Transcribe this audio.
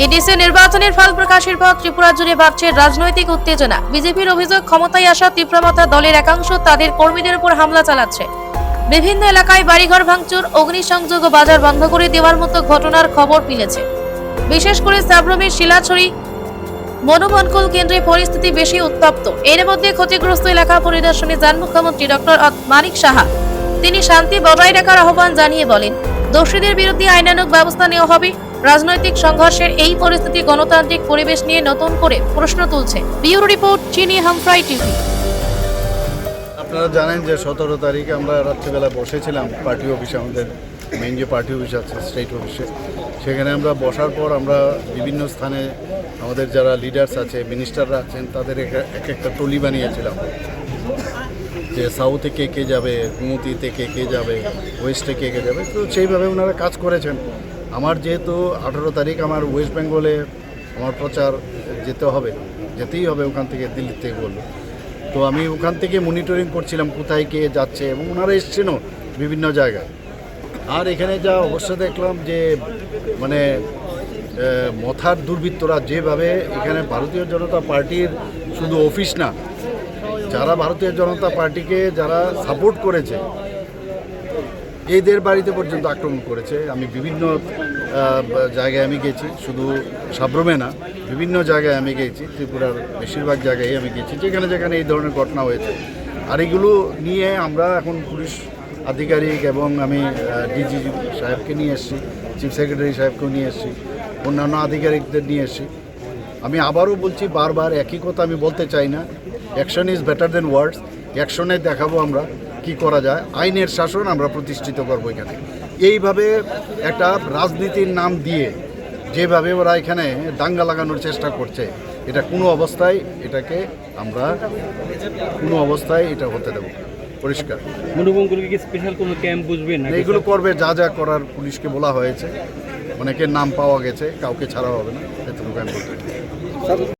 ADC নির্বাচনের ফল প্রকাশের পর ত্রিপুরা জুড়ে বাড়ছে রাজনৈতিক উত্তেজনা। বিজেপির অভিযোগ, ক্ষমতায় আসা তীব্রমাত্রা দলের একাংশ তাদের কর্মীদের উপর হামলা চালাচ্ছে। বিভিন্ন এলাকায় বাড়িঘর ভাঙচুর, অগ্নিসংযোগ ও বাজার বন্ধ করে দেওয়ার মতো ঘটনার খবর মিলেছে। বিশেষ করে সাবরুমের শিলাছড়ি মনোমনকুল কেন্দ্রে পরিস্থিতি বেশি উত্তপ্ত। এর মধ্যে ক্ষতিগ্রস্ত এলাকা পরিদর্শনে যান মুখ্যমন্ত্রী ডক্টর মানিক সাহা। তিনি শান্তি বজায় রাখার আহ্বান জানিয়ে বলেন, দোষীদের বিরুদ্ধে আইনানুগ ব্যবস্থা নেওয়া হবে। রাজনৈতিক সংঘর্ষের এই পরিস্থিতি গণতান্ত্রিক পরিবেশ নিয়ে নতুন করে প্রশ্ন তুলছে। ব্যুরো রিপোর্ট, চিনি হামফ্রাই টিভি। আপনারা জানেন যে 17 তারিখে আমরা রাত্রিবেলা বসেছিলাম পার্টি অফিসে, আমাদের মেইন যে পার্টি অফিস আছে স্টেট অফিসে। সেখানে আমরা বসার পর আমরা বিভিন্ন স্থানে আমাদের যারা লিডার্স আছে, মিনিস্টাররা আছেন, তাদের এক একটা টলি বানিয়েছিলাম যে সাউথে কে কে যাবে, কুমতিতে কে কে যাবে, ওয়েস্টে কে কে যাবে। তো সেইভাবে ওনারা কাজ করেছেন। আমার যেহেতু 18 তারিখ আমার ওয়েস্ট বেঙ্গলে আমার প্রচার যেতেই হবে ওখান থেকে, দিল্লি থেকে বললো। তো আমি ওখান থেকে মনিটরিং করছিলাম কোথায় কে যাচ্ছে, এবং ওনারা এসছেনও বিভিন্ন জায়গায়। আর এখানে যা অবস্থা দেখলাম যে মানে মথার দুর্বৃত্তরা যেভাবে এখানে ভারতীয় জনতা পার্টির শুধু অফিস না, যারা ভারতীয় জনতা পার্টিকে যারা সাপোর্ট করেছে এদের বাড়িতে পর্যন্ত আক্রমণ করেছে। আমি বিভিন্ন জায়গায় আমি গেছি, শুধু সাবরুমে না, বিভিন্ন জায়গায় আমি গেছি, ত্রিপুরার বেশিরভাগ জায়গায় আমি গেছি যেখানে যেখানে এই ধরনের ঘটনা হয়েছে। আর এগুলো নিয়ে আমরা এখন পুলিশ আধিকারিক এবং আমি ডিজি সাহেবকে নিয়ে এসেছি, চিফ সেক্রেটারি সাহেবকেও নিয়ে এসেছি, অন্যান্য আধিকারিকদের নিয়ে এসেছি। আমি আবারও বলছি, বারবার একই কথা আমি বলতে চাই না, অ্যাকশন ইজ বেটার দেন ওয়ার্ডস। অ্যাকশনে দেখাবো আমরা কি করা যায়, আইনের শাসন আমরা প্রতিষ্ঠিত করবো এখানে। এইভাবে একটা রাজনীতির নাম দিয়ে যেভাবে ওরা এখানে দাঙ্গা লাগানোর চেষ্টা করছে, এটা কোনো অবস্থায় এটা হতে দেবো, পরিষ্কার। মনোবঙ্গুলকে কি স্পেশাল কোনো ক্যাম্প বুঝবেন? এগুলো করবে, যা যা করার পুলিশকে বলা হয়েছে। অনেকের নাম পাওয়া গেছে, কাউকে ছাড়া হবে না, এতটুকু আমি বলতে চাই।